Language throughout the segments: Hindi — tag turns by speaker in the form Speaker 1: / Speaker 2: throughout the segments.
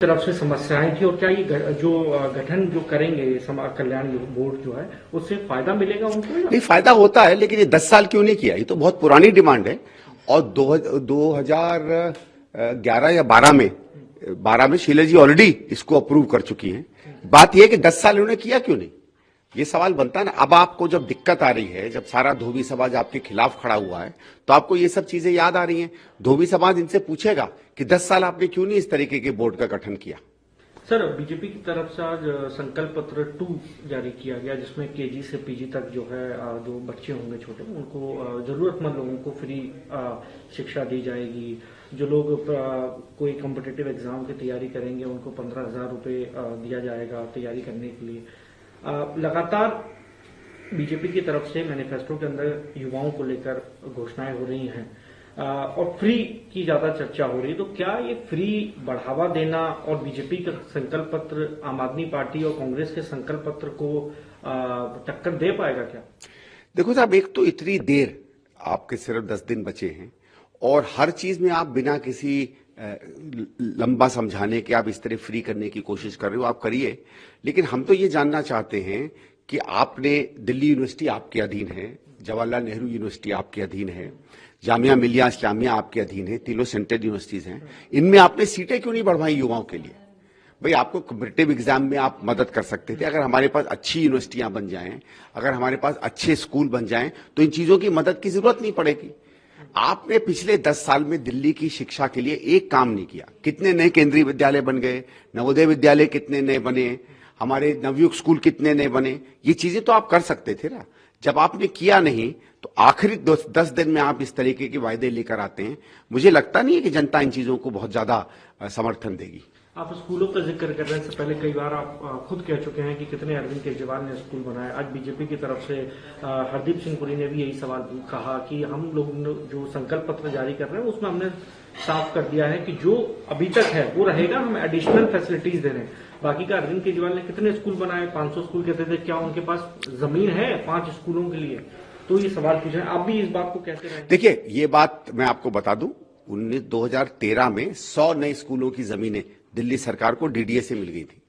Speaker 1: तरफ से समस्याएं थी और क्या ये जो गठन जो करेंगे समाज कल्याण बोर्ड जो है उससे फायदा मिलेगा उनको?
Speaker 2: नहीं, फायदा होता है, लेकिन ये 10 साल क्यों नहीं किया? ये तो बहुत पुरानी डिमांड है। और 2011 या 12 में शीला जी ऑलरेडी इसको अप्रूव कर चुकी हैं। बात यह है कि 10 साल इन्होंने किया क्यों नहीं, ये सवाल बनता है ना। अब आपको जब दिक्कत आ रही है, जब सारा धोबी समाज आपके खिलाफ खड़ा हुआ है, तो आपको ये सब चीजें याद आ रही हैं। धोबी समाज इनसे पूछेगा कि 10 साल आपने क्यों नहीं इस तरीके के बोर्ड का गठन किया।
Speaker 1: सर, बीजेपी की तरफ से आज संकल्प पत्र 2 जारी किया गया, जिसमें केजी से पीजी तक जो है जो बच्चे होंगे छोटे, उनको जरूरतमंद लोगों को फ्री शिक्षा दी जाएगी। जो लोग कोई कॉम्पिटिटिव एग्जाम की तैयारी करेंगे उनको 15,000 रुपये दिया जाएगा तैयारी करने के लिए। लगातार बीजेपी की तरफ से मैनिफेस्टो के अंदर युवाओं को लेकर घोषणाएं हो रही हैं और फ्री की ज्यादा चर्चा हो रही है। तो क्या ये फ्री बढ़ावा देना और बीजेपी का संकल्प पत्र आम आदमी पार्टी और कांग्रेस के संकल्प पत्र को टक्कर दे पाएगा क्या?
Speaker 2: देखो साहब, एक तो इतनी देर, आपके सिर्फ 10 दिन बचे हैं और हर चीज में आप बिना किसी लंबा समझाने के आप इस तरह फ्री करने की कोशिश कर रहे हो। आप करिए, लेकिन हम तो ये जानना चाहते हैं कि आपने, दिल्ली यूनिवर्सिटी आपके अधीन है, जवाहरलाल नेहरू यूनिवर्सिटी आपके अधीन है, जामिया मिलिया इस्लामिया आपके अधीन है, तीनों सेंट्रल यूनिवर्सिटीज हैं, इनमें आपने सीटें क्यों नहीं बढ़वाई युवाओं के लिए? भाई, आपको कॉम्पिटिटिव एग्जाम में आप मदद कर सकते थे। अगर हमारे पास अच्छी यूनिवर्सिटियां बन जाएं, अगर हमारे पास अच्छे स्कूल बन जाएं, तो इन चीजों की मदद की जरूरत नहीं पड़ेगी। आपने पिछले 10 साल में दिल्ली की शिक्षा के लिए एक काम नहीं किया। कितने नए केंद्रीय विद्यालय बन गए, नवोदय विद्यालय कितने नए बने, हमारे नवयुग स्कूल कितने नए बने, ये चीजें तो आप कर सकते थे ना। जब आपने किया नहीं, तो आखिरी 10 दिन में आप इस तरीके के वायदे लेकर आते हैं। मुझे लगता नहीं है कि जनता इन चीजों को बहुत ज्यादा समर्थन देगी।
Speaker 1: आप स्कूलों का जिक्र करने से पहले कई बार आप खुद कह चुके हैं कि कितने अरविंद केजरीवाल ने स्कूल बनाए। आज बीजेपी की तरफ से हरदीप सिंह पुरी ने भी यही सवाल कहा कि हम लोग जो संकल्प पत्र जारी कर रहे हैं उसमें हमने साफ कर दिया है कि जो अभी तक है वो रहेगा, हम एडिशनल फैसिलिटीज दे रहे हैं। बाकी का अरविंद केजरीवाल ने कितने स्कूल बनाए? 500 स्कूल कहते थे। क्या उनके पास जमीन है 5 स्कूलों के लिए? तो ये सवाल पूछे, आप भी इस बात को कैसे रहे?
Speaker 2: देखिए, ये बात मैं आपको बता दूं, 2013 में 100 नए स्कूलों की जमीनें दिल्ली सरकार को डीडीए से मिल गई थी।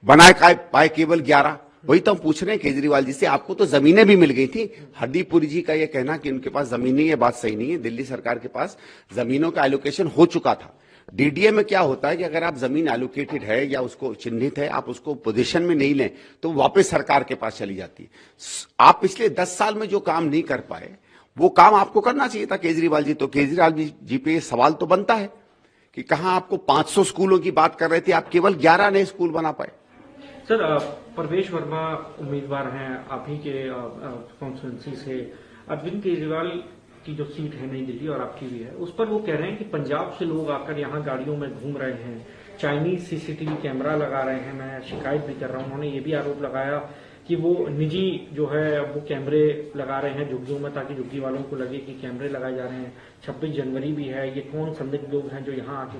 Speaker 2: बनाए पाए केवल 11। वही तो हम पूछ रहे हैं केजरीवाल जी से, आपको तो जमीनें भी मिल गई थी। हरदीप पुरी जी का यह कहना कि उनके पास जमीन नहीं है, बात सही नहीं है। दिल्ली सरकार के पास जमीनों का एलोकेशन हो चुका था। डीडीए में क्या होता है कि अगर आप जमीन एलोकेटेड है या उसको चिन्हित है, आप उसको पोजीशन में नहीं लें तो वापस सरकार के पास चली जाती है। आप पिछले 10 साल में जो काम नहीं कर पाए, वो काम आपको करना चाहिए था केजरीवाल जी। तो केजरीवाल जी पे सवाल तो बनता है कि कहां आपको 500 स्कूलों की बात कर रहे थे, आप केवल 11 नए स्कूल बना पाए।
Speaker 1: सर, परवेश वर्मा उम्मीदवार हैं आप ही के कॉन्स्टिट्यूंसी से। अरविंद केजरीवाल की जो सीट है नई दिल्ली और आपकी भी है, उस पर वो कह रहे हैं कि पंजाब से लोग आकर यहाँ गाड़ियों में घूम रहे हैं, चाइनीज सीसीटीवी कैमरा लगा रहे हैं। मैं शिकायत भी कर रहा हूँ। उन्होंने ये भी आरोप लगाया कि वो निजी जो है वो कैमरे लगा रहे हैं झुग्गियों में, ताकि झुग्गी वालों को लगे कि कैमरे लगाए जा रहे हैं। 26 जनवरी भी है, ये कौन संदिग्ध लोग हैं जो यहाँ आके?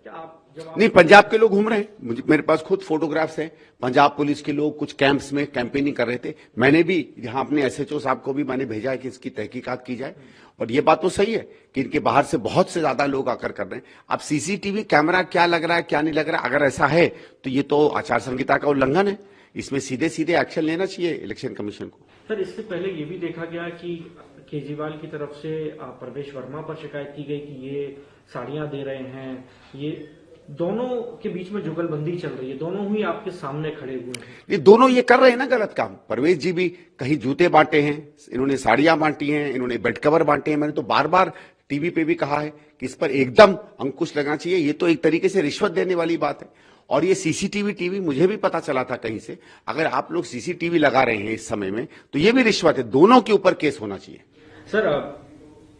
Speaker 1: क्या आप
Speaker 2: नहीं, पंजाब के लोग घूम रहे हैं। मेरे पास खुद फोटोग्राफ्स हैं। पंजाब पुलिस के लोग कुछ कैंप्स में कैंपेनिंग कर रहे थे। मैंने भी यहाँ अपने एसएचओ साहब को भी मैंने भेजा है कि इसकी तहकीकात की जाए। और ये बात तो सही है कि इनके बाहर से बहुत से ज्यादा लोग आकर कर रहे हैं। अब सीसीटीवी कैमरा क्या लग रहा है क्या नहीं लग रहा है, अगर ऐसा है तो ये तो आचार संहिता का उल्लंघन है। इसमें सीधे सीधे एक्शन लेना चाहिए इलेक्शन कमीशन को।
Speaker 1: सर, इससे पहले ये भी देखा गया कि केजरीवाल की तरफ से परवेश वर्मा पर शिकायत की गई कि ये साड़ियां दे रहे हैं। ये दोनों के बीच में जुगलबंदी चल रही है, दोनों ही आपके सामने खड़े हुए हैं।
Speaker 2: ये दोनों ये कर रहे हैं ना गलत काम। परवेश जी भी कहीं जूते बांटे हैं, इन्होंने साड़ियां बांटी हैं, इन्होंने बेड कवर बांटे हैं। मैंने तो बार बार टीवी पे भी कहा है कि इस पर एकदम अंकुश लगाना चाहिए। ये तो एक तरीके से रिश्वत देने वाली बात है। और ये सीसीटीवी टीवी मुझे भी पता चला था कहीं से। अगर आप लोग सीसीटीवी लगा रहे हैं इस समय में तो ये भी रिश्वत है। दोनों के ऊपर केस होना चाहिए।
Speaker 1: सर,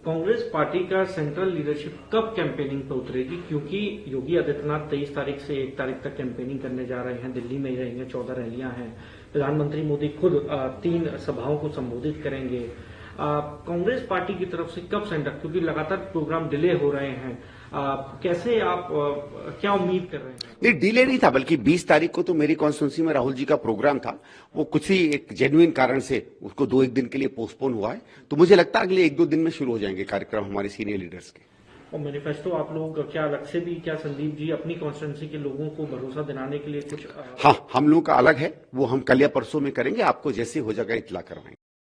Speaker 1: कांग्रेस पार्टी का सेंट्रल लीडरशिप कब कैंपेनिंग पे उतरेगी? क्योंकि योगी आदित्यनाथ 23 तारीख से 1 तारीख तक कैंपेनिंग करने जा रहे हैं। दिल्ली में ही रहेंगे, 14 रैलियां हैं। प्रधानमंत्री मोदी खुद 3 सभाओं को संबोधित करेंगे। कांग्रेस पार्टी की तरफ से कब सेंटर, क्योंकि लगातार प्रोग्राम डिले हो रहे हैं, कैसे आप क्या उम्मीद कर रहे हैं?
Speaker 2: नहीं, डिले नहीं था, बल्कि 20 तारीख को तो मेरी कॉन्स्टिट्यूंसी में राहुल जी का प्रोग्राम था। वो कुछ ही एक जेन्युइन कारण से उसको 2-1 दिन के लिए पोस्टपोन हुआ है। तो मुझे लगता है अगले 1-2 दिन में शुरू हो जाएंगे कार्यक्रम हमारे सीनियर लीडर्स के।
Speaker 1: और मैनिफेस्टो आप लोग क्या अलग से भी, क्या संदीप जी अपनी कॉन्स्टिट्यूंसी के लोगों को भरोसा दिलाने के लिए कुछ
Speaker 2: हाँ, हम लोगों का अलग है, वो हम कल या परसों में करेंगे, आपको जैसे हो जाएगा इत्तला करवाएंगे।